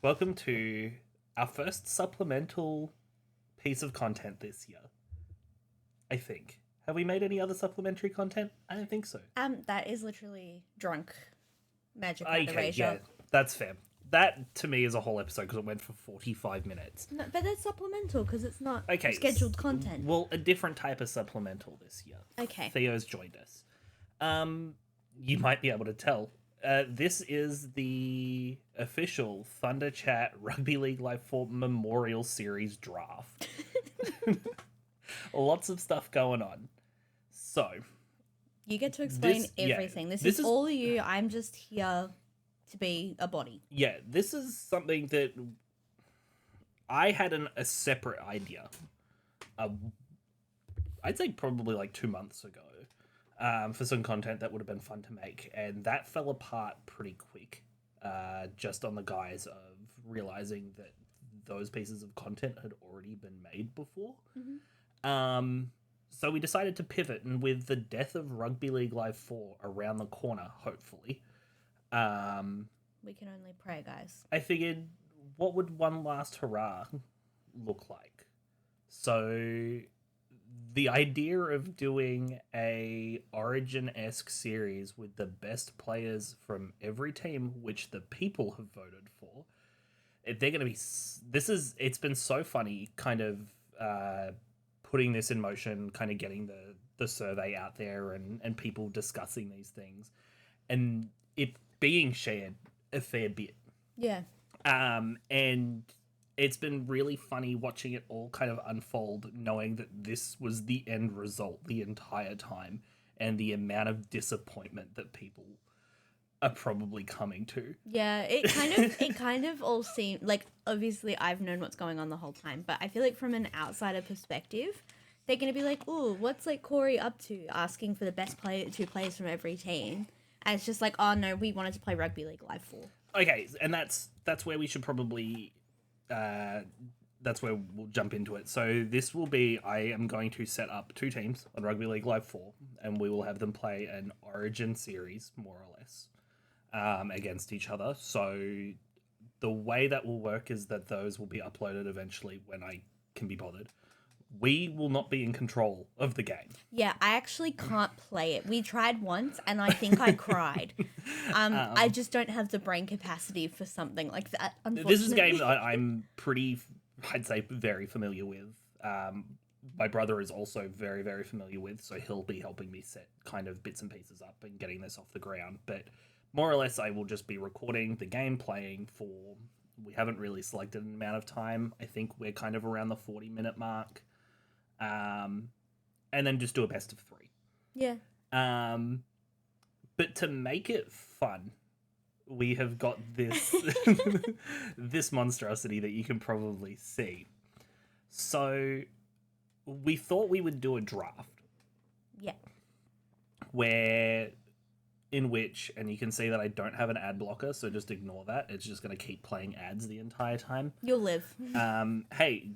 Welcome to our first supplemental piece of content this year. I think. Have we made any other supplementary content? I don't think so. That is literally drunk magic by the Okay, erasure. yeah, that's fair. That to me is a whole episode because it went for 45 minutes. No, but that's supplemental because it's not Okay, scheduled content. Well, a different type of supplemental this year. Okay. Theo's joined us. You might be able to tell. This is the official Thunder Chat Rugby League Live 4 Memorial Series draft. Lots of stuff going on. So, You get to explain yeah, everything. This this is all you. I'm just here to be a body. yeah, this is something that I had a separate idea. I'd say probably like 2 months ago. For some content that would have been fun to make, and that fell apart pretty quick, just on the guise of realizing that those pieces of content had already been made before. Mm-hmm. So we decided to pivot, and with the death of Rugby League Live 4 around the corner, hopefully, We can only pray, guys. I figured, what would one last hurrah look like? So the idea of doing a Origin-esque series with the best players from every team, which the people have voted for, they're going to be... It's been so funny kind of putting this in motion, kind of getting the survey out there and people discussing these things, and it being shared a fair bit. Yeah. And it's been really funny watching it all kind of unfold, knowing that this was the end result the entire time, and the amount of disappointment that people are probably coming to. Yeah, it kind of all seemed like, obviously I've known what's going on the whole time, but I feel like from an outsider perspective, they're gonna be like, "Ooh, what's like Corey up to?" Asking for the best two players from every team, and it's just like, "Oh no, we wanted to play Rugby League Live 4." Okay, and that's where we should probably. That's where we'll jump into it. So this will be, I am going to set up 2 teams on Rugby League Live 4, and we will have them play an Origin series, more or less, against each other. So the way that will work is that those will be uploaded eventually when I can be bothered. We will not be in control of the game. Yeah, I actually can't play it. We tried once, and I think I cried. I just don't have the brain capacity for something like that, unfortunately. This is a game that I'm pretty, I'd say, very familiar with. My brother is also very, very familiar with, so he'll be helping me set kind of bits and pieces up and getting this off the ground. But more or less, I will just be recording the game, playing for... We haven't really selected an amount of time. I think we're kind of around the 40-minute mark. And then just do a best of 3. Yeah. But to make it fun, we have got this this monstrosity that you can probably see. So we thought we would do a draft. Yeah. In which, and you can see that I don't have an ad blocker, so just ignore that. It's just going to keep playing ads the entire time. You'll live. Hey,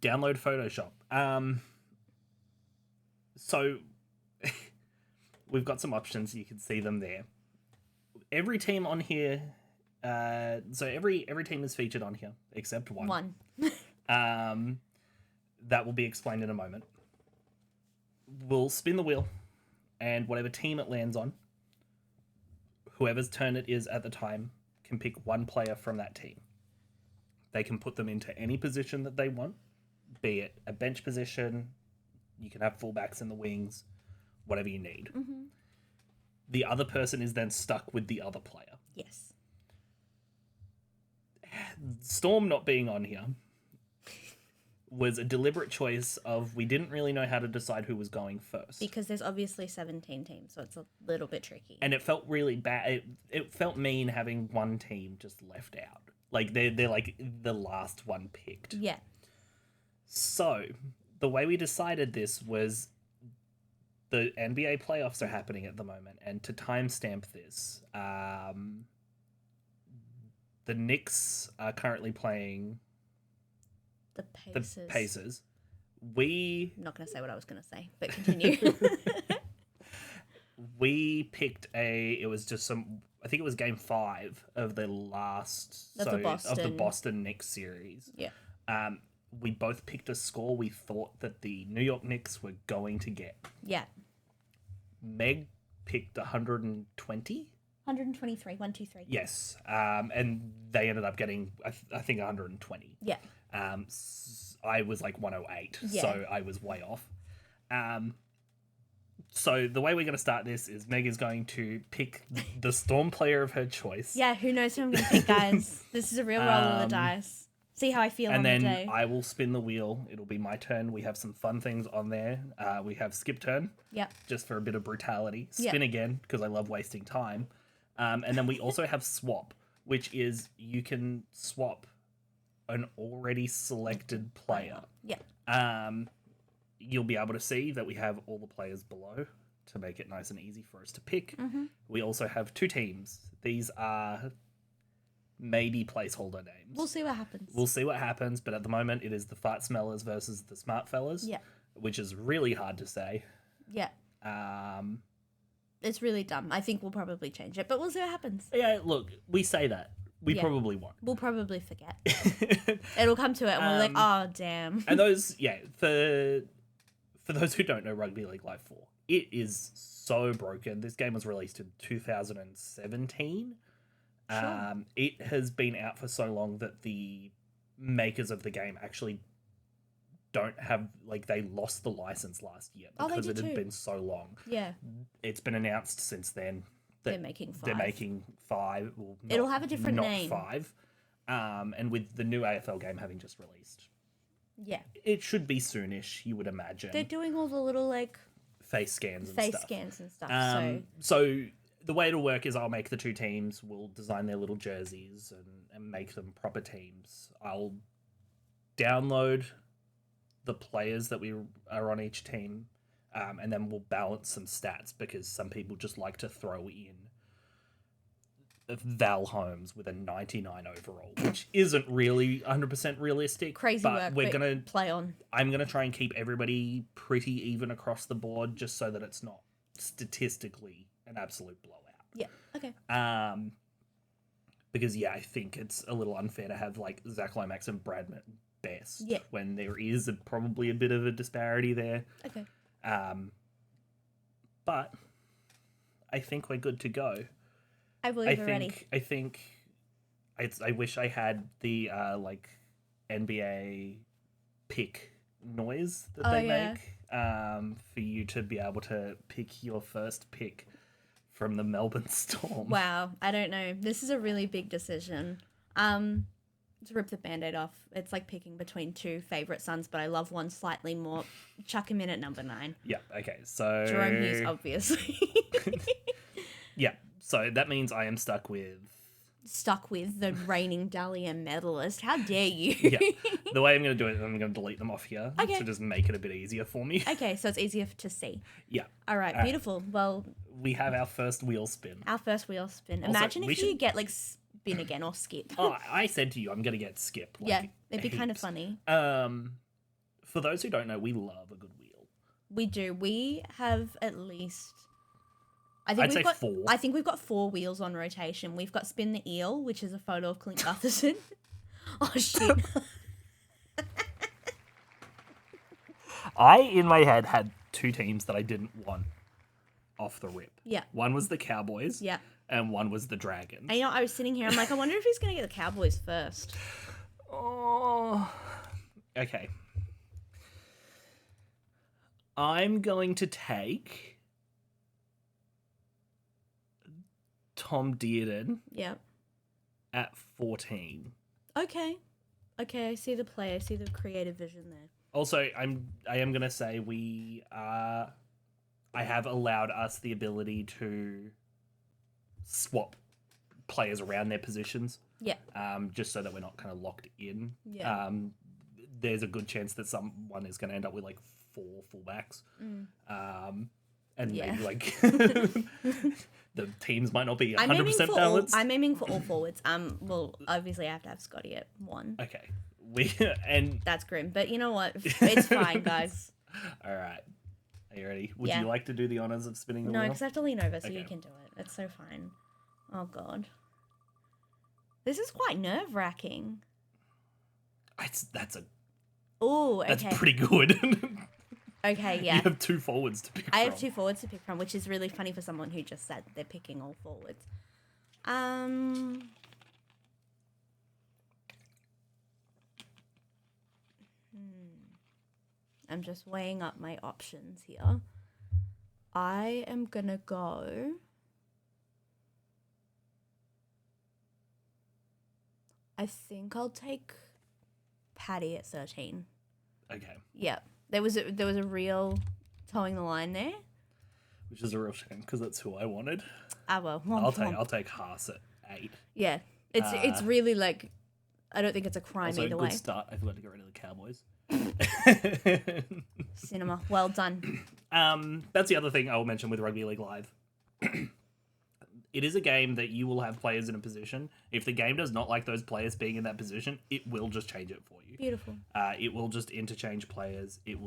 download Photoshop. So we've got some options. You can see them there. Every team on here, so every team is featured on here except one. That will be explained in a moment. We'll spin the wheel, and whatever team it lands on, whoever's turn it is at the time, can pick one player from that team. They can put them into any position that they want, be it a bench position, you can have fullbacks in the wings, whatever you need. Mm-hmm. The other person is then stuck with the other player. Yes. Storm not being on here was a deliberate choice of, we didn't really know how to decide who was going first. Because there's obviously 17 teams, so it's a little bit tricky. And it felt really bad. It felt mean having one team just left out. Like, they're like the last one picked. Yeah. So the way we decided this was, the NBA playoffs are happening at the moment, and to timestamp this, the Knicks are currently playing The Pacers. the Pacers. I'm not going to say what I was going to say, but continue. we picked it was just I think it was game 5 of the last Of the Boston Knicks series. Yeah. We both picked a score we thought that the New York Knicks were going to get. Yeah. Meg picked 120. 123, 123. Yes. And they ended up getting, I think, 120. Yeah. I was like 108, Yeah. so I was way off. So the way we're going to start this is Meg is going to pick the Storm player of her choice. Yeah, who knows who I'm going to pick, guys. This is a real roll of the dice. See how I feel on the day. And then I will spin the wheel. It'll be my turn. We have some fun things on there. We have skip turn. Yep. Just for a bit of brutality. Spin again, because I love wasting time. And then we also have swap, which is you can swap an already selected player. Yeah. You'll be able to see that we have all the players below to make it nice and easy for us to pick. Mm-hmm. We also have 2 teams. These are maybe placeholder names. We'll see what happens. We'll see what happens, but at the moment it is the fart smellers versus the smart fellas. Yeah. Which is really hard to say. Yeah. It's really dumb. I think we'll probably change it, but we'll see what happens. Yeah, look, we say that. We probably won't. We'll probably forget. It'll come to it and we're like, oh, damn. And those, for those who don't know Rugby League Live 4, it is so broken. This game was released in 2017. Sure. It has been out for so long that the makers of the game actually don't have, they lost the license last year because it had been so long. Yeah. It's been announced since then that they're making 5. They're making 5. Well, it'll have a different name. Not 5. And with the new AFL game having just released. Yeah. It should be soonish, you would imagine. They're doing all the little, face scans and stuff. So the way it'll work is I'll make the 2 teams, we'll design their little jerseys and make them proper teams. I'll download the players that we are on each team, and then we'll balance some stats because some people just like to throw in Val Holmes with a 99 overall, which isn't really 100% realistic. Crazy but work, but play on. I'm going to try and keep everybody pretty even across the board just so that it's not statistically an absolute blowout. Yeah, okay. Because, I think it's a little unfair to have, Zach Lomax and Bradman best when there is probably a bit of a disparity there. Okay. But I think we're good to go. I believe we're ready. I wish I had the NBA pick noise that they make for you to be able to pick your first pick from the Melbourne Storm. Wow, I don't know. This is a really big decision. To rip the Band-Aid off, it's like picking between 2 favourite sons, but I love one slightly more. Chuck him in at number 9. Yeah, okay, so... Jerome Hughes, obviously. Yeah, so that means I am stuck with the reigning Dahlia medalist. How dare you? Yeah, the way I'm going to do it is I'm going to delete them off here to just make it a bit easier for me. Okay, so it's easier to see. Yeah. All right, beautiful. Well... We have our first wheel spin. Imagine if you get, spin again or skip. Oh, I said to you, I'm going to get skip. It'd be kind of funny. For those who don't know, we love a good wheel. We do. We have at least... I'd say 4. I think we've got 4 wheels on rotation. We've got Spin the Eel, which is a photo of Clint Gutherson. Oh, shit. I, in my head, had 2 teams that I didn't want off the rip. Yeah. One was the Cowboys. Yeah. And one was the Dragons. And I was sitting here, I'm like, I wonder if he's going to get the Cowboys first. Oh. Okay. I'm going to take Tom Dearden. Yeah. At 14. Okay, I see the play. I see the creative vision there. Also, I am going to say I have allowed us the ability to swap players around their positions. Yeah. Just so that we're not kind of locked in. Yeah. There's a good chance that someone is going to end up with 4 fullbacks. And maybe the teams might not be 100% balanced. I'm aiming for all forwards. Well, obviously I have to have Scotty at 1. Okay. And that's grim, but you know what? It's fine, guys. All right. Are you ready? Would Yeah. you like to do the honors of spinning the No, wheel? because I have to lean over, so you Okay. can do it. It's so fine. Oh, God. This is quite nerve-wracking. That's Oh, okay. That's pretty good. Okay, You yeah. have 2 forwards to pick from. I have 2 forwards to pick from, which is really funny for someone who just said they're picking all forwards. I'm just weighing up my options here. I am gonna go. I think I'll take Patty at 13. Okay. Yep. There was a real towing the line there. Which is a real shame because that's who I wanted. Ah well. I'll take Haas at 8. Yeah. It's really like, I don't think it's a crime Also, either good way. start. I forgot to get rid of the Cowboys. Cinema. Well done. That's the other thing I will mention with Rugby League Live. It is a game that you will have players in a position. If the game does not like those players being in that position, it will just change it for you. Beautiful. It will just interchange players. It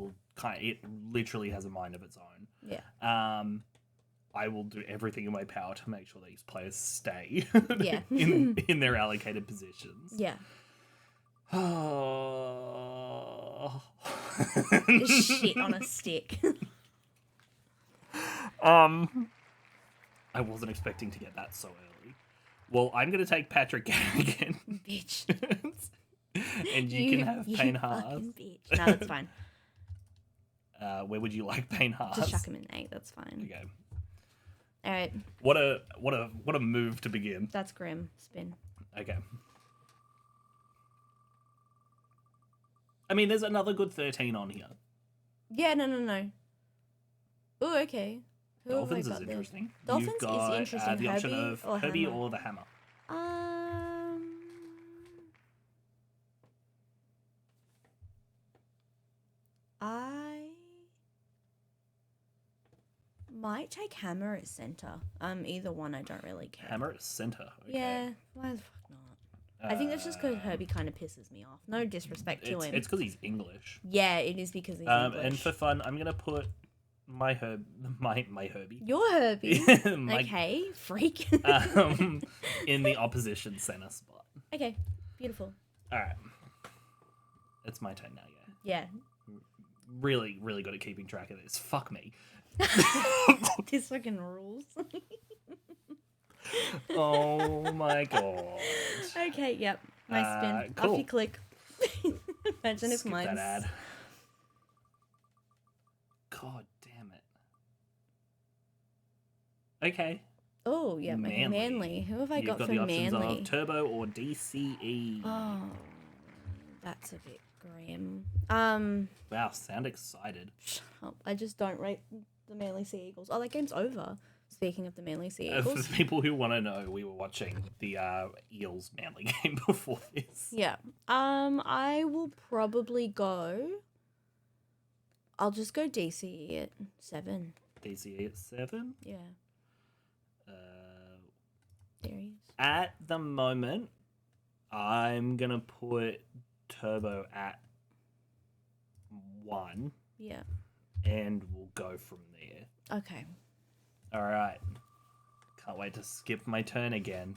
literally has a mind of its own. Yeah. I will do everything in my power to make sure these players stay Yeah. in their allocated positions. Yeah. Oh. Shit on a stick. I wasn't expecting to get that so early. Well, I'm going to take Patrick Garrigan. Bitch. And you can have Payne Haas. Fucking bitch. No, that's fine. Where would you like Payne Haas? Just chuck him in 8. That's fine. Okay. All right. What a move to begin. That's grim. Spin. Okay. I mean, there's another good 13 on here. Yeah, no. Oh, okay. Who Dolphins have I is got there? interesting. Dolphins You've is got, interesting. the option Herbie of or Herbie Hammer? or the Hammer. I might take Hammer at center. Either one, I don't really care. Hammer at center. Okay. Yeah, why the fuck not? I think that's just because Herbie kind of pisses me off. No disrespect to him. It's because he's English. Yeah, it is because he's English. And for fun, I'm gonna put my Herbie. Your Herbie. My- Okay, freak. in the opposition center spot. Okay, beautiful. All right, it's my turn now. Yeah. Yeah. Really, really good at keeping track of this. Fuck me. This fucking rules. Oh my god. Okay, yep. Nice spin. Cool. Off you click. Imagine if Skip mine's... that ad. God damn it. Okay. Oh, yeah, Manly. Who have I You've got got for the options Manly? of Turbo or DCE. Oh, that's a bit grim. Wow, sound excited. Shut up. I just don't rate the Manly Sea Eagles. Oh, that game's over. Speaking of the Manly Sea For Eagles. people who want to know, we were watching the Eels Manly game before this. Yeah. I will probably go... I'll just go DCE at 7. DCE at 7. Yeah. There he is. At the moment, I'm going to put Turbo at 1, Yeah. and we'll go from there. Okay. All right. Can't wait to skip my turn again.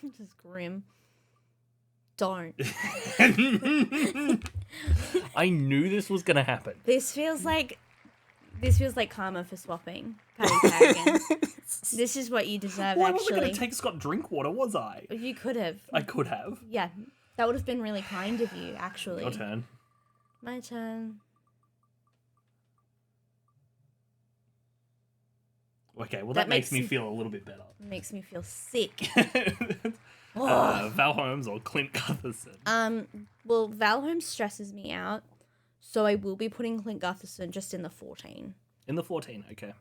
This is grim. Don't. I knew this was going to happen. This feels like karma for swapping Paddy Carrigan. This is what you deserve, Well, I wasn't actually. going to take Scott Drinkwater, was I? You could have. I could have. Yeah, that would have been really kind of you, actually. Your turn. My turn. Okay, well, That that makes me makes- feel a little bit better. Makes me feel sick. Val Holmes or Clint Gutherson? Well, Val Holmes stresses me out, so I will be putting Clint Gutherson just in the 14. In the 14, okay.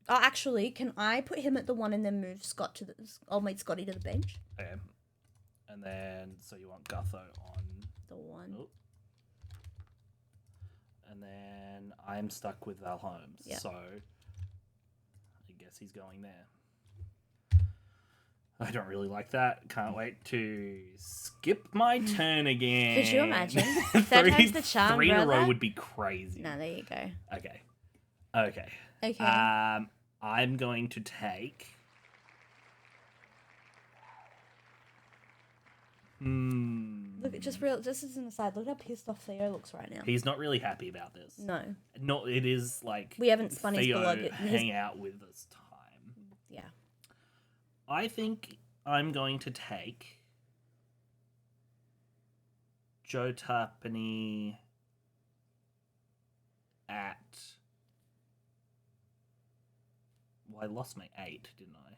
Oh, actually, can I put him at the 1 and then move old mate Scotty to the bench? Okay. And then, so you want Gutho on... The 1. Oh. And then I'm stuck with Val Holmes, Yeah. so I guess he's going there. I don't really like that. Can't wait to skip my turn again. Could you imagine? Third time's the charm, Three in a row brother. would be crazy. No, there you go. Okay. Okay. Okay. I'm going to take. Look, just as an aside, look how pissed off Theo looks right now. He's not really happy about this. No. Not. It is like We haven't spun his Theo blog. hang out with this time. Yeah. I think I'm going to take Joe Tarpany at. Well, I lost my 8, didn't I?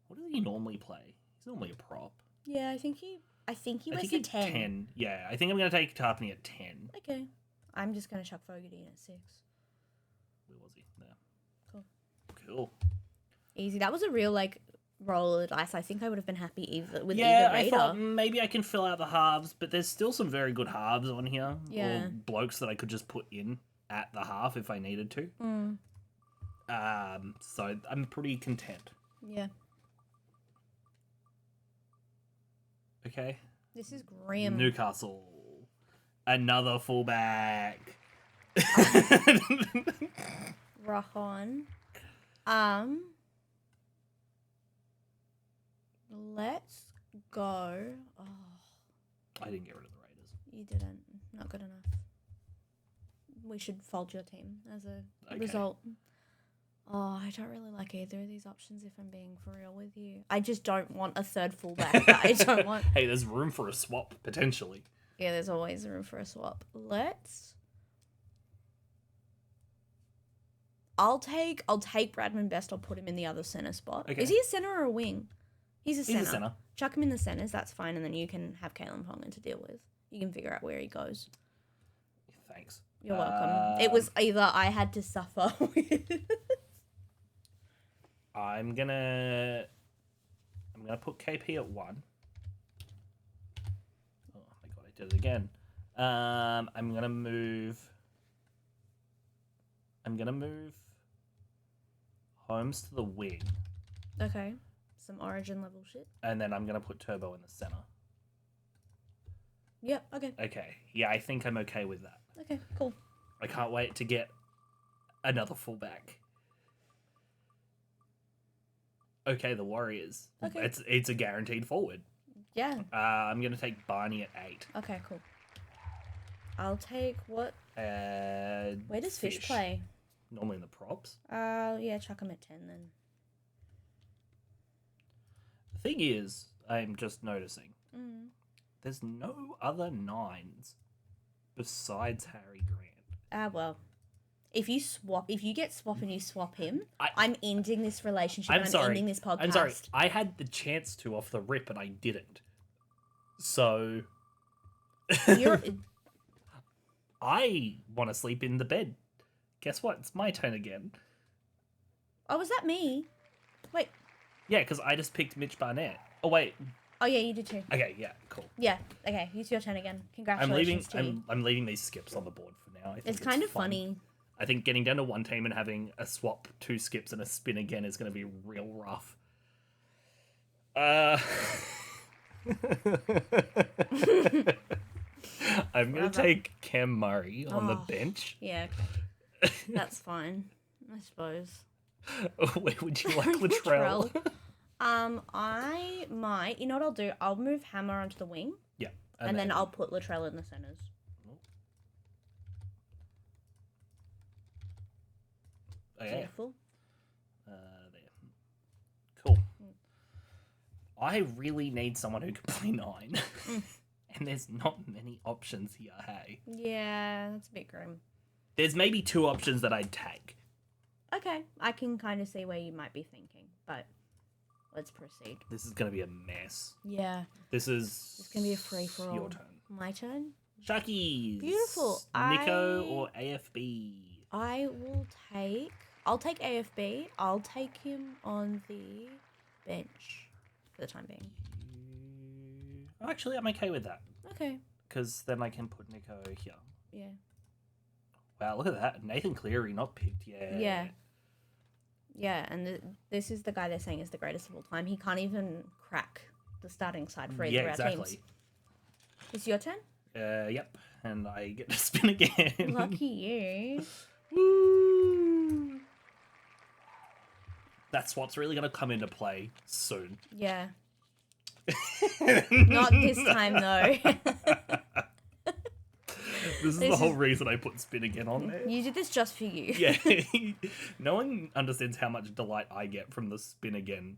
What does he normally play? He's normally a prop. Yeah, I think he was a 10. Yeah, I think I'm going to take Tarpany at 10. Okay. I'm just going to chuck Fogarty in at 6. Where was he? There. Cool. Cool. Easy. That was a real, like, roll of the dice. I think I would have been happy either with Yeah, either I Raider. thought maybe I can fill out the halves, but there's still some very good halves on here. Yeah. Or blokes that I could just put in at the half if I needed to. So I'm pretty content. Yeah. Okay. This is grim. Newcastle. Another fullback. Rock on. Let's go. Oh, I didn't get rid of the Raiders. you didn't. Not good enough. We should fold your team as a Okay. result. Oh, I don't really like either of these options if I'm being for real with you. I just don't want a third fullback. I don't want... Hey, there's room for a swap, potentially. Yeah, there's always room for a swap. I'll take Bradman Best. I'll put him in the other center spot. Okay. Is he a center or a wing? He's a center. He's a center. Chuck him in the centers, that's fine, and then you can have Kalen Ponga to deal with. You can figure out where he goes. Thanks. You're welcome. It was either I had to suffer with... I'm gonna put KP at 1. Oh my god, I did it again. I'm gonna move Holmes to the wing, Okay. Some origin level shit. and then I'm gonna put Turbo in the center. Yep, okay. Okay, yeah, I think I'm okay with that. Okay, cool. I can't wait to get another fullback. Okay, the Warriors. Okay. It's a guaranteed forward. Yeah. I'm gonna take Barney at 8. Okay, cool. I'll take what? Where does Fish play? Normally in the props. Yeah, chuck him at 10 then. The thing is, I'm just noticing, there's no other 9s besides Harry Grant. Well, if you get swap and you swap him, I'm ending this relationship. I'm sorry. ending this podcast. I'm sorry. I had the chance to off the rip and I didn't. So I want to sleep in the bed. Guess what? It's my turn again. Oh, was that me? Wait. Yeah, because I just picked Mitch Barnett. Oh wait. Oh yeah, you did too. Okay, yeah, cool. Yeah. Okay, it's your turn again. Congratulations to you. I'm leaving these skips on the board for now. I think It's kind of fun. funny. I think getting down to one team and having a swap, 2 skips, and a spin again is going to be real rough. I'm going to take Cam Murray on the bench. Yeah, okay. That's fine, I suppose. Where would you like Latrell? I might. You know what I'll do? I'll move Hammer onto the wing. Yeah. And then I'll put Latrell in the centers. Okay. Beautiful. There. Cool. I really need someone who can play 9. And there's not many options here, hey? Yeah, that's a bit grim. There's maybe 2 options that I'd take. Okay, I can kind of see where you might be thinking, but let's proceed. This is going to be a mess. Yeah. It's going to be a free-for-all. Your turn. My turn? Sharkies. Beautiful. Nico or AFB? I'll take AFB. I'll take him on the bench for the time being. Actually, I'm okay with that. Okay. Because then I can put Nico here. Yeah. Wow, look at that. Nathan Cleary not picked yet. Yeah. Yeah, and this is the guy they're saying is the greatest of all time. He can't even crack the starting side for either of our teams. Exactly. It's your turn? Yep. And I get to spin again. Lucky you. Woo! That swap's really going to come into play soon. Yeah. Not this time, though. This is the whole reason I put spin again on there. You did this just for you. Yeah. No one understands how much delight I get from the spin again.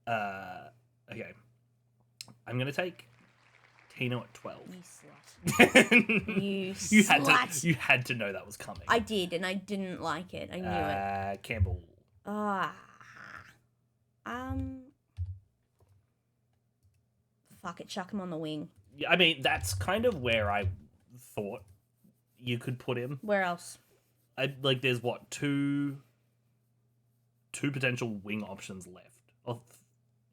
Okay. I'm going to take Tino at 12. You slut. You slut. You had to know that was coming. I did, and I didn't like it. I knew it. Campbell. Fuck it, chuck him on the wing. Yeah, I mean, that's kind of where I thought you could put him. Where else? There's what, two potential wing options left.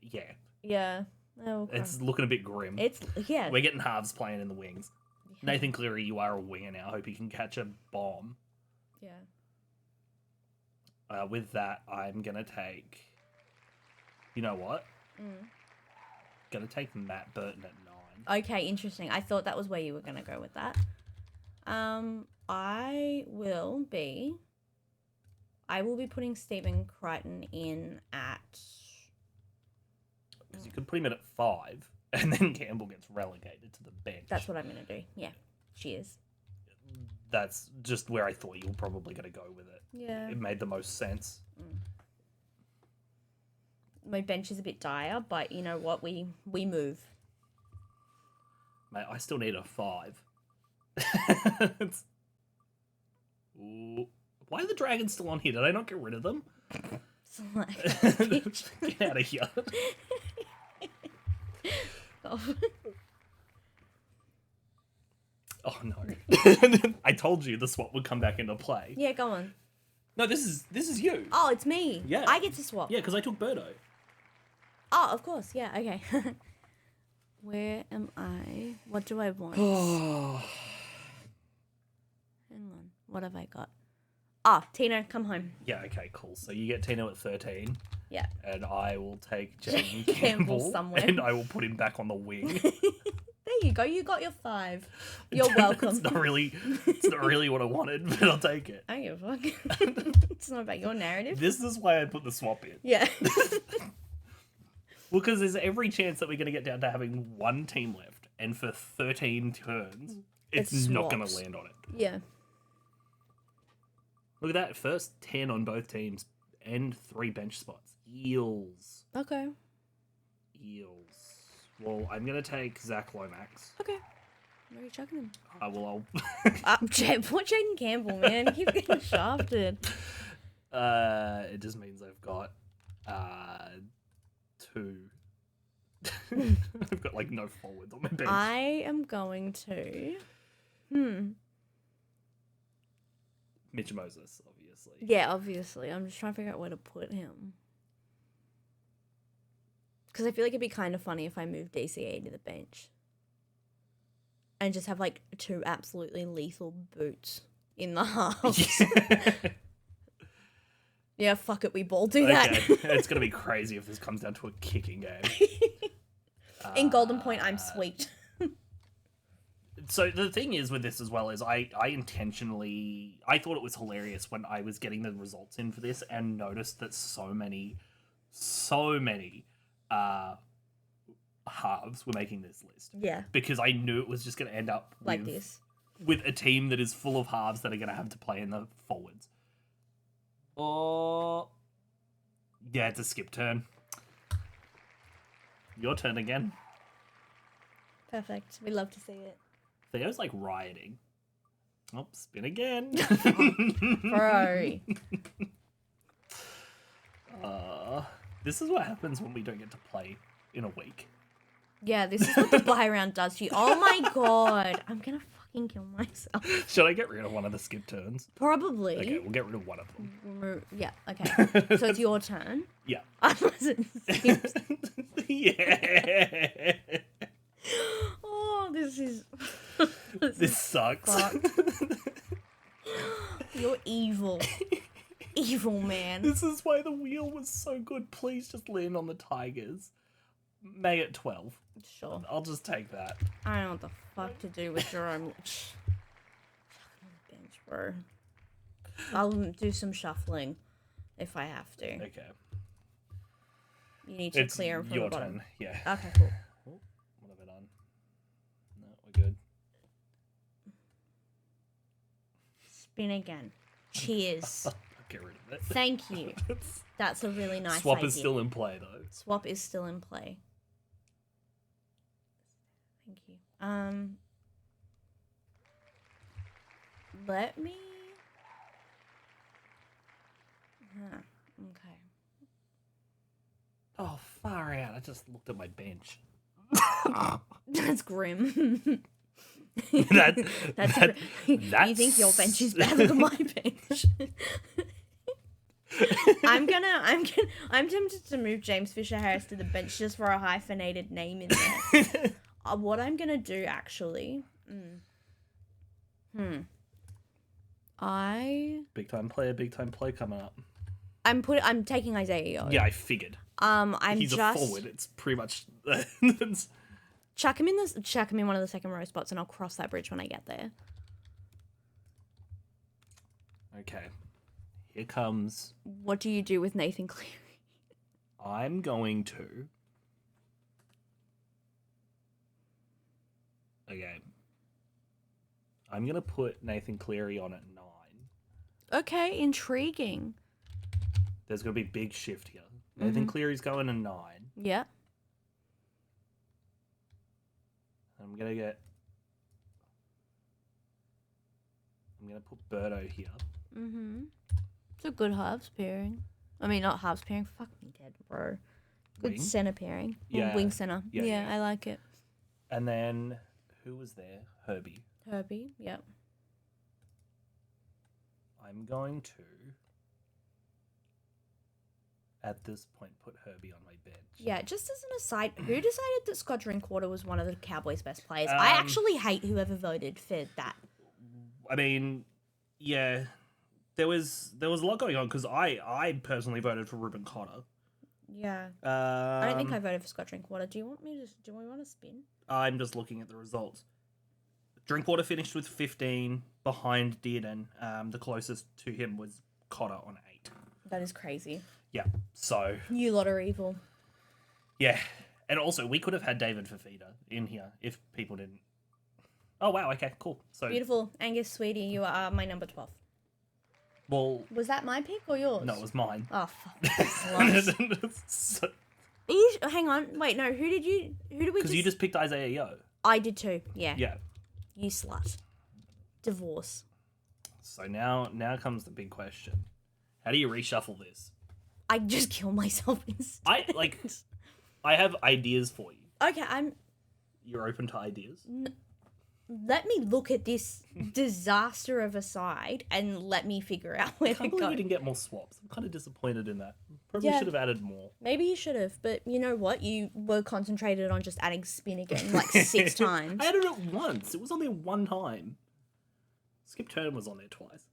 Yeah. Yeah. Oh, okay. It's looking a bit grim. Yeah. We're getting halves playing in the wings. Yeah. Nathan Cleary, you are a winger now. Hope you can catch a bomb. Yeah. With that, I'm gonna take. You know what? Gonna take Matt Burton at 9. Okay, interesting. I thought that was where you were gonna go with that. I will be putting Stephen Crichton in at. Because you could put him in at 5, and then Campbell gets relegated to the bench. That's what I'm gonna do. Yeah, cheers. That's just where I thought you were probably gonna go with it. Yeah. It made the most sense. My bench is a bit dire, but you know what? We move. Mate, I still need a 5. Ooh. Why are the dragons still on here? Did I not get rid of them? Get out of here. Oh no. I told you the swap would come back into play. Yeah, go on. No, this is you. Oh, it's me. Yeah. I get to swap. Yeah, because I took Birdo. Oh, of course. Yeah, okay. Where am I? What do I want? Hang on. What have I got? Ah, Tino, come home. Yeah, okay, cool. So you get Tino at 13. Yeah. And I will take Jaden Campbell Campbell somewhere. and I will put him back on the wing. There you go. You got your 5. You're welcome. It's not really what I wanted, but I'll take it. I don't give a fuck. It's not about your narrative. This is why I put the swap in. Yeah. Well, because there's every chance that we're going to get down to having one team left, and for 13 turns, it's not going to land on it. Yeah. Look at that. First 10 on both teams and 3 bench spots. Eels. Okay. Eels. Well, I'm going to take Zach Lomax. Okay. Where are you chucking him? I'll... Poor Jaden Campbell, man. He keeps getting shafted. It just means I've got 2. I've got like no forwards on my bench. I am going to. Mitch Moses, obviously. Yeah, obviously. I'm just trying to figure out where to put him. Because I feel like it'd be kind of funny if I moved DCA to the bench. And just have like 2 absolutely lethal boots in the halves. Yeah, fuck it, we ball do that. It's going to be crazy if this comes down to a kicking game. In Golden Point, I'm sweet. So the thing is with this as well is I intentionally... I thought it was hilarious when I was getting the results in for this and noticed that so many halves were making this list. Yeah. Because I knew it was just going to end up like this. With a team that is full of halves that are going to have to play in the forwards. Oh, yeah, it's a skip turn. Your turn again. Perfect. We love to see it. Theo's like rioting. Oh, spin again. Bro. This is what happens when we don't get to play in a week. Yeah, this is what the buy round does to you. Oh my god. I'm going to fucking kill myself. Should I get rid of one of the skip turns? Probably. Okay, we'll get rid of one of them. Yeah, okay. So it's your turn. Yeah. Yeah. Oh, this is... This sucks. You're evil. Evil, man. This is why the wheel was so good. Please just land on the Tigers. May at 12. Sure. I'll just take that. I don't know what the fuck to do with Jerome. Bench, bro. I'll do some shuffling if I have to. Okay. You need to clear them from your the bottom. turn. Yeah. Okay, cool. Oh, what have I done? No, we're good. Spin again. Cheers. I'll get rid of it. Thank you. That's a really nice Swap idea. is still in play, though. Swap is still in play. Thank you. Let me... Huh. Okay. Oh, far out. I just looked at my bench. That's grim. That's You think your bench is better than my bench? I'm tempted to move James Fisher Harris to the bench just for a hyphenated name in there. What I'm gonna do actually, big time play coming up. I'm taking Isaiah Yo. Yeah, I figured. He's a forward. It's pretty much. chuck him in one of the second row spots, and I'll cross that bridge when I get there. Okay, here comes. What do you do with Nathan Cleary? I'm going to. Okay. I'm gonna put Nathan Cleary on at 9. Okay, intriguing. There's gonna be a big shift here. Nathan Cleary's going to 9. Yeah. I'm gonna put Birdo here. It's a good halves pairing. I mean, not halves pairing. Fuck me dead, bro. Good Wing? center pairing. Yeah. Wing center. Yeah, Yeah, yeah. I like it. And then who was there? Herbie. Herbie, yep. I'm going to, at this point, put Herbie on my bench. Yeah, just as an aside, who decided that Scott Drinkwater was one of the Cowboys' best players? I actually hate whoever voted for that. I mean, yeah, there was a lot going on because I personally voted for Ruben Cotter. Yeah. I don't think I voted for Scott Drinkwater. Do we want to spin? I'm just looking at the results. Drinkwater finished with 15 behind Dearden. The closest to him was Cotter on 8. That is crazy. Yeah, so... You lot are evil. Yeah, and also we could have had David Fafita in here if people didn't... Oh, wow, okay, cool. So Beautiful. Angus, sweetie, you are my number 12. Well... Was that my pick or yours? No, it was mine. Oh, fuck. So, Hang on. Wait, no. Who did we because you just picked Isaiah Yo. I did too. Yeah. Yeah. You slut. Divorce. So now comes the big question. How do you reshuffle this? I just kill myself instead. I have ideas for you. Okay, You're open to ideas? let me look at this disaster of a side and let me figure out where I to can't go. believe you didn't get more swaps. I'm kind of disappointed in that. Probably Yeah. should have added more. Maybe you should have, but you know what? You were concentrated on just adding spin again like 6 times. I added it once. It was on there one time. Skip Turner was on there twice.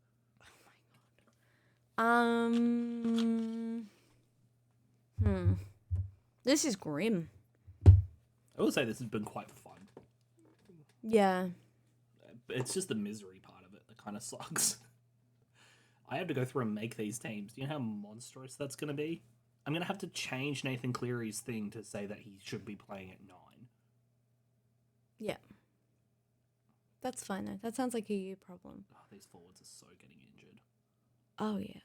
This is grim. I will say this has been quite fun. Yeah. It's just the misery part of it that kind of sucks. I have to go through and make these teams. Do you know how monstrous that's going to be? I'm going to have to change Nathan Cleary's thing to say that he should be playing at 9. Yeah. That's fine though. That sounds like a you problem. Oh, these forwards are so getting injured. Oh yeah.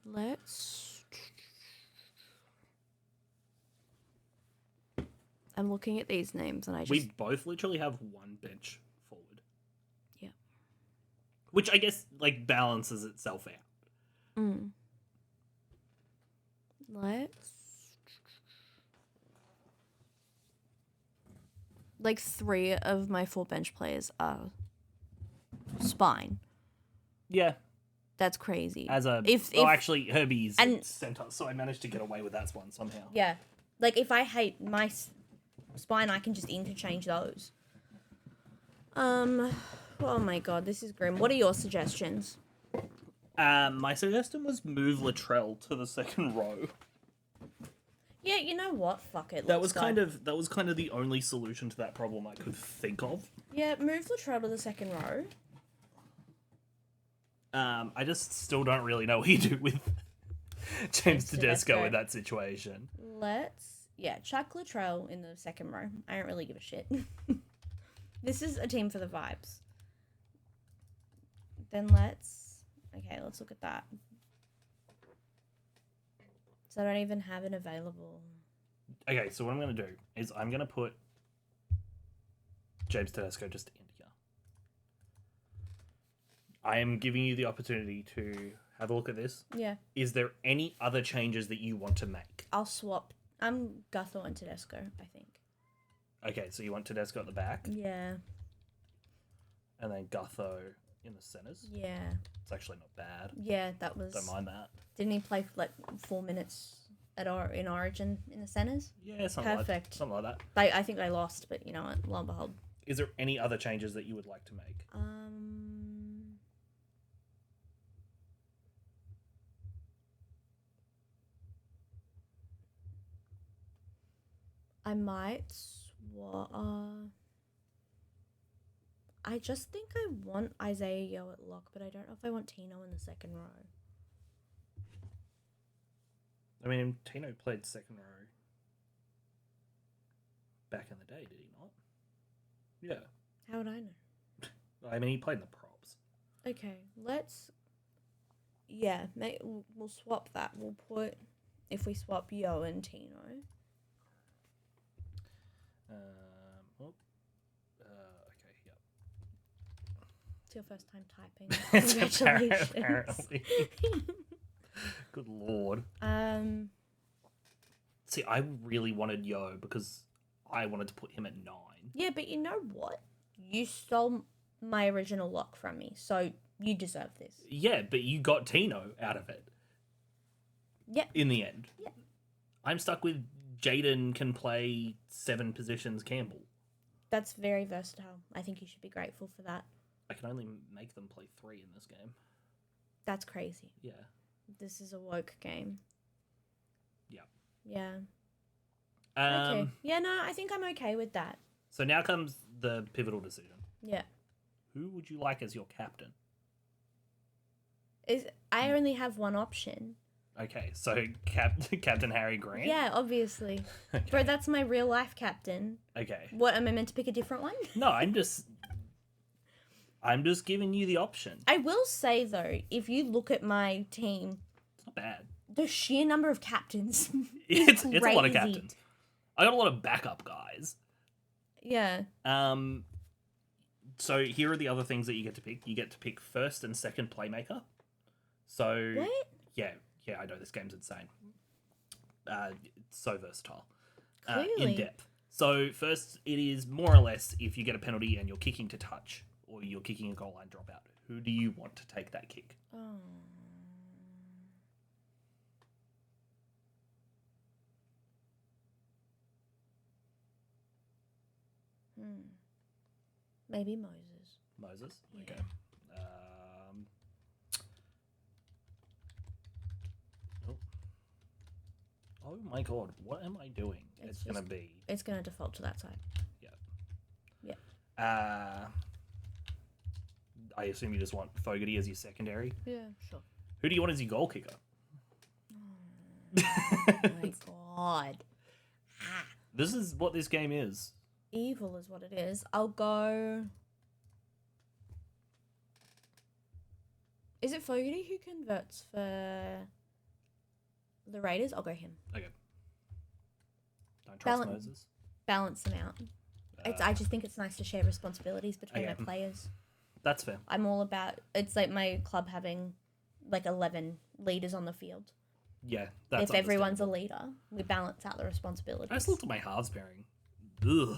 Let's... I'm looking at these names and I just... We both literally have one bench forward. Yeah. Which I guess, balances itself out. Let's... 3 of my 4 bench players are spine. Yeah. That's crazy. Actually, Herbie's centre, so I managed to get away with that one somehow. Yeah. If I hate my spine, I can just interchange those. Oh my god, this is grim. What are your suggestions? My suggestion was move Latrell to the second row. Yeah, you know what? Fuck it. That was kind of the only solution to that problem I could think of. Yeah, move Latrell to the second row. I just still don't really know what you do with James Tedesco in that situation. Chuck Latrell in the second row. I don't really give a shit. This is a team for the vibes. Then let's look at that. So I don't even have it available. Okay, so what I'm going to do is I'm going to put James Tedesco just in here. I am giving you the opportunity to have a look at this. Yeah. Is there any other changes that you want to make? I'll swap. I'm Gutho and Tedesco, I think. Okay, so you want Tedesco at the back? Yeah. And then Gutho in the centres? Yeah. It's actually not bad. Yeah, that was... Don't mind that. Didn't he play for 4 minutes in Origin in the centres? Yeah, something like that. I think they lost, but you know what? Lo and behold. Is there any other changes that you would like to make? I might I just think I want Isaiah Yeo at lock, but I don't know if I want Tino in the second row. I mean, Tino played second row back in the day, did he not? Yeah. How would I know? I mean, he played in the props. Okay, let's... Yeah, we'll swap that. We'll put... If we swap Yo and Tino... Okay, yep. It's your first time typing. Congratulations. Apparently. Good lord. See, I really wanted Yo because I wanted to put him at 9. Yeah, but you know what? You stole my original lock from me, so you deserve this. Yeah, but you got Tino out of it. Yeah. In the end. Yeah. I'm stuck with Jaden can play 7 positions Campbell. That's very versatile. I think you should be grateful for that. I can only make them play 3 in this game. That's crazy. Yeah. This is a woke game. Yeah. Yeah. Okay. Yeah, no, I think I'm okay with that. So now comes the pivotal decision. Yeah. Who would you like as your captain? I only have one option. Okay, so Captain Harry Grant? Yeah, obviously. Okay. Bro, that's my real life captain. Okay. What, am I meant to pick a different one? No, I'm just giving you the option. I will say, though, if you look at my team... It's not bad. The sheer number of captains it's a lot of captains. I got a lot of backup guys. Yeah. So here are the other things that you get to pick. You get to pick first and second playmaker. So... What? Yeah, I know, this game's insane. It's so versatile. Clearly. In depth. So first, it is more or less if you get a penalty and you're kicking to touch, or you're kicking a goal line dropout. Who do you want to take that kick? Oh. Maybe Moses. Moses? Yeah. Okay. Oh my god, what am I doing? It's going to be... It's going to default to that side. Yeah. Yeah. I assume you just want Fogarty as your secondary? Yeah, sure. Who do you want as your goal kicker? Oh my god. This is what this game is. Evil is what it is. I'll go... Is it Fogarty who converts for the Raiders? I'll go him. Okay. Don't trust Moses. Balance them out. I just think it's nice to share responsibilities between my players. That's fair. I'm all about... It's like my club having 11 leaders on the field. Yeah, that's If everyone's a leader, we balance out the responsibilities. I just looked at my halves pairing. Ugh.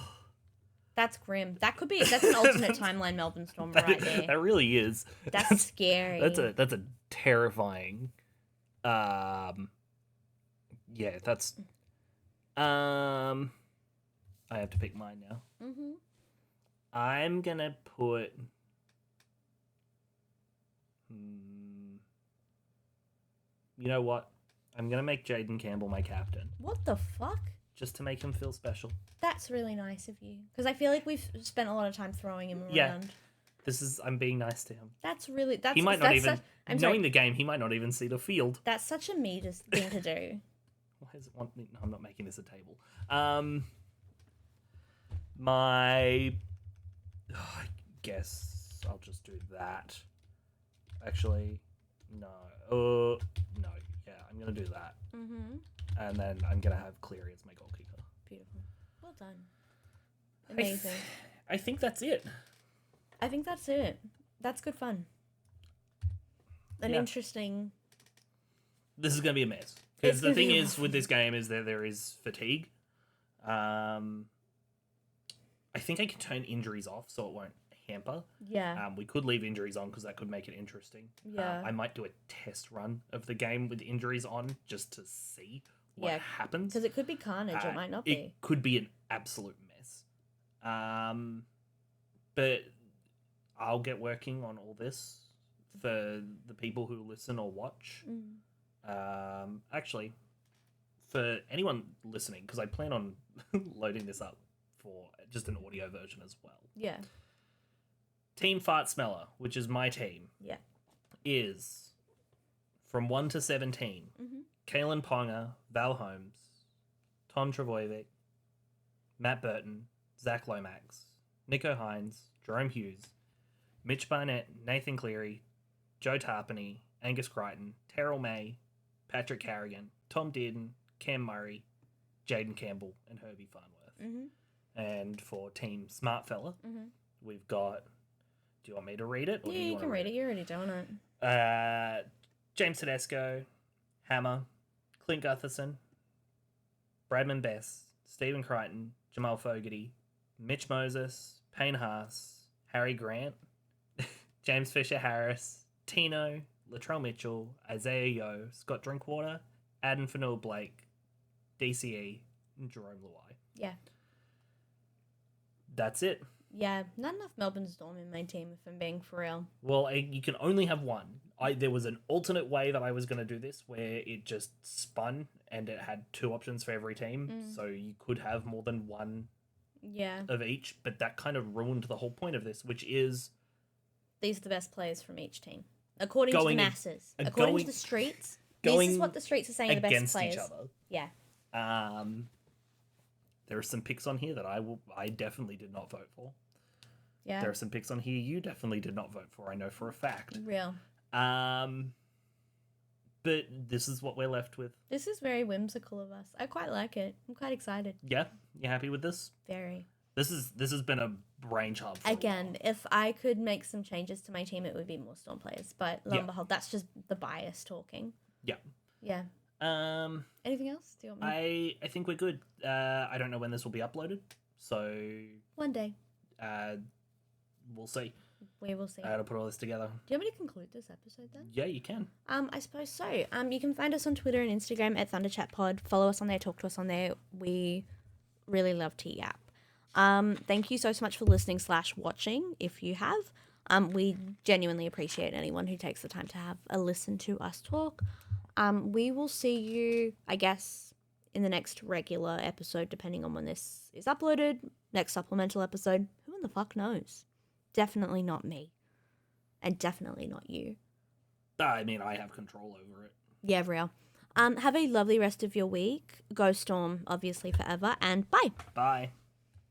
That's grim. That's an alternate timeline Melbourne Storm right there. That really is. That's scary. That's a terrifying. Yeah, that's. I have to pick mine now. Mm-hmm. I'm gonna put. You know what? I'm gonna make Jaden Campbell my captain. What the fuck? Just to make him feel special. That's really nice of you. Because I feel like we've spent a lot of time throwing him around. I'm being nice to him. That's really He might not that's even such, I'm knowing sorry. the game. He might not even see the field. That's such a me thing to do. Why is it one? No, I'm not making this a table. My, I guess I'll just do that. Actually, no. No. Yeah, I'm gonna do that. And then I'm gonna have Cleary as my goalkeeper. Beautiful. Well done. Amazing. I think that's it. I think that's it. That's good fun. An interesting. This is gonna be a mess because the thing is with this game is that there is fatigue. I think I can turn injuries off so it won't hamper. Yeah. We could leave injuries on because that could make it interesting. Yeah. I might do a test run of the game with injuries on just to see what happens. Because it could be carnage. It might not be. It could be an absolute mess. But I'll get working on all this for the people who listen or watch. Actually, for anyone listening, because I plan on loading this up for just an audio version as well. Yeah. Team Fart Smeller, which is my team, is from 1 to 17. Kalen Ponga, Val Holmes, Tom Trebojevic, Matt Burton, Zach Lomax, Nico Hines, Jerome Hughes, Mitch Barnett, Nathan Cleary, Joe Tarpany, Angus Crichton, Terrell May, Patrick Carrigan, Tom Dearden, Cam Murray, Jaden Campbell, and Herbie Farnworth. And for Team Smart Fella, we've got... Do you want me to read it? Or you can read it. You're already doing it. James Tedesco, Hammer, Clint Gutherson, Bradman Bess, Stephen Crichton, Jamal Fogarty, Mitch Moses, Payne Haas, Harry Grant, James Fisher-Harris, Tino, Latrell Mitchell, Isaiah Yeo, Scott Drinkwater, Adam Fanua-Blake, DCE, and Jerome Luai. Yeah. That's it. Yeah, not enough Melbourne Storm in my team, if I'm being for real. Well, you can only have one. There was an alternate way that I was going to do this where it just spun and it had 2 options for every team. So you could have more than one of each, but that kind of ruined the whole point of this, which is... These are the best players from each team. According to the masses. According to the streets. This is what the streets are saying are the best players. Against each other. Yeah. There are some picks on here that I definitely did not vote for. Yeah. There are some picks on here you definitely did not vote for, I know for a fact. Real. But this is what we're left with. This is very whimsical of us. I quite like it. I'm quite excited. Yeah? You happy with this? Very. This has been a brainchild for Again, if I could make some changes to my team, it would be more Storm players. But lo and behold, that's just the bias talking. Yeah. Yeah. Anything else? Do you want me? I think we're good. I don't know when this will be uploaded, so one day. We'll see. We will see. To put all this together. Do you want me to conclude this episode then? Yeah, you can. I suppose so. You can find us on Twitter and Instagram at Thunder Chat Pod. Follow us on there. Talk to us on there. We really love to yap. Thank you so much for listening / watching. If you have, we genuinely appreciate anyone who takes the time to have a listen to us talk. We will see you, I guess, in the next regular episode, depending on when this is uploaded. Next supplemental episode. Who in the fuck knows? Definitely not me. And definitely not you. I mean, I have control over it. Yeah, real. Have a lovely rest of your week. Go Storm, obviously, forever. And bye. Bye.